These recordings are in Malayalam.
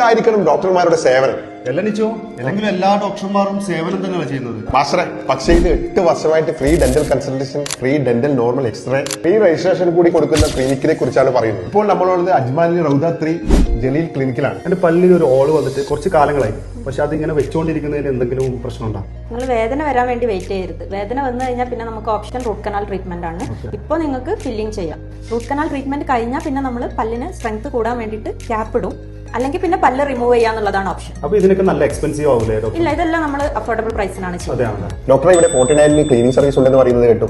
എന്തായിരിക്കണം ഡോക്ടർമാരുടെ സേവനം? അല്ലെങ്കിൽ എല്ലാ ഡോക്ടർമാരും സേവനം തന്നെയാണ് ചെയ്യുന്നത് മാസ്റ്ററെ. പക്ഷേ ഇത് 8 വർഷമായിട്ട് free dental consultation, free dental normal x ray, free registration കൂടി കൊടുക്കുന്ന ക്ലിനിക്കിനെ കുറിച്ചാണ് പറയുന്നത്. ഇപ്പോൾ നമ്മളുള്ളത് അജ്മാനിലെ റൗദ 3 ജലീൽ ക്ലിനിക്കിലാണ്. എന്റെ പല്ലിൽ ഒരു ഓള് വന്നിട്ട് കുറച്ച് കാലങ്ങളായി. പക്ഷെ അതിങ്ങനെ വെച്ചുകൊണ്ടിരിക്കുന്നതിന് എന്തെങ്കിലും പ്രശ്നമുണ്ടോ? നിങ്ങൾ വേദന വരാൻ വേണ്ടി വെയിറ്റ് ചെയ്യരുത്. വേദന വന്നു കഴിഞ്ഞാൽ പിന്നെ നമുക്ക് ഓപ്ഷൻ റൂട്ട് കനാൽ ട്രീറ്റ്മെന്റ് ആണ്. ഇപ്പോൾ നിങ്ങൾക്ക് ഫില്ലിംഗ് ചെയ്യാം. റൂട്ട് കനാൽ ട്രീറ്റ്മെന്റ് കഴിഞ്ഞാൽ പിന്നെ നമ്മൾ പല്ലിന് സ്ട്രെങ്ത് കൂടാൻ വേണ്ടിയിട്ട് ക്യാപ്പ് ഇടും, അല്ലെങ്കിൽ പിന്നെ പല്ല് റിമൂവ് ചെയ്യാന്നുള്ളതാണ് ഓപ്ഷൻ. അപ്പൊ ഇതിനൊക്കെ നല്ല എക്സ്പെൻസീവ് ആവില്ലേ? ഇല്ല, ഇതെല്ലാം നമ്മൾ അഫോർഡബിൾ പ്രൈസിനാണ് ചെയ്യുന്നത്. ഡോക്ടറെ, ഇവിടെ 49 ക്ലീനിങ് സർവീസ് ഉണ്ടെന്ന് പറയുന്നത് കേട്ടു.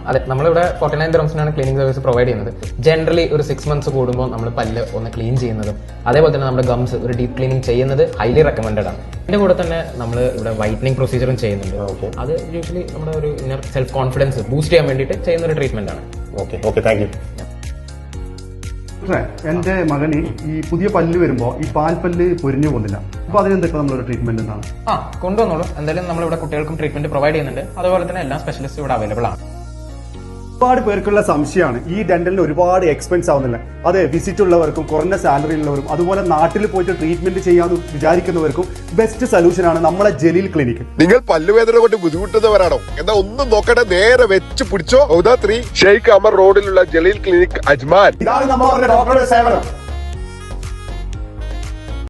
അതെ, നമ്മളിവിടെ 49 dirhamsനാണ് ക്ലീനിങ് സർവീസ് പ്രൊവൈഡ് ചെയ്യുന്നത്. ജനറലി ഒരു 6 months കൂടുമ്പോൾ നമ്മൾ പല്ല് ഒന്ന് ക്ലീൻ ചെയ്യുന്നതും അതേപോലെ തന്നെ നമ്മുടെ ഗംസ് ഒരു ഡീപ് ക്ലീനിങ് ചെയ്യുന്നത് ഹൈലി റെക്കമെൻഡഡ് ആണ്. ഇതിന്റെ കൂടെ തന്നെ നമ്മൾ ഇവിടെ വൈറ്റനിങ് പ്രൊസീജിയറും ചെയ്യുന്നുണ്ട്. അത് യൂഷ്വലി നമ്മുടെ ഒരു ഇന്നർ സെൽഫ് കോൺഫിഡൻസ് ബൂസ്റ്റ് ചെയ്യാൻ വേണ്ടിയിട്ട് ചെയ്യുന്ന ഒരു ട്രീറ്റ്മെന്റ് ആണ്. Okay, thank you. എന്റെ മകന് ഈ പുതിയ പല്ല് വരുമ്പോ ഈ പാൽപ്പല്ല് പൊരിഞ്ഞു പോകുന്നില്ല. അപ്പൊ അതിനെന്തൊക്കെ നമ്മളൊരു ട്രീറ്റ്മെന്റ് എന്താണ്? കൊണ്ടുവന്നോളൂ. എന്തായാലും നമ്മളിവിടെ കുട്ടികൾക്കും ട്രീറ്റ്മെന്റ് പ്രൊവൈഡ് ചെയ്യുന്നുണ്ട്. അതുപോലെ തന്നെ എല്ലാ സ്പെഷ്യലിസ്റ്റും ഇവിടെ അവൈലബിൾ ആണ്. ഒരുപാട് പേർക്കുള്ള സംശയമാണ് ഈ ഡെന്റലിന് ഒരുപാട് എക്സ്പെൻസ് ആവുന്നില്ല. അതെ, വിസിറ്റ് ഉള്ളവർക്കും കുറഞ്ഞ സാലറി ഉള്ളവർക്കും അതുപോലെ നാട്ടിൽ പോയിട്ട് ട്രീറ്റ്മെന്റ് ചെയ്യാന്ന് വിചാരിക്കുന്നവർക്കും ബെസ്റ്റ് സൊല്യൂഷൻ ആണ് നമ്മളെ ജലീൽ ക്ലിനിക്. നിങ്ങൾ പല്ലുവേദന കൊണ്ട് ബുദ്ധിമുട്ടുന്നവരാണോ? എന്നാ ഒന്നും നോക്കട്ടെ, നേരെ വെച്ച് പിടിച്ചോ. റൗദ 3 ഷെയ്ഖ് അമർ റോഡിലുള്ള ജലീൽ ക്ലിനിക്, അജ്മാൻ. ഇതാണ് നമ്മുടെ ഡോക്ടറുടെ സേവനം.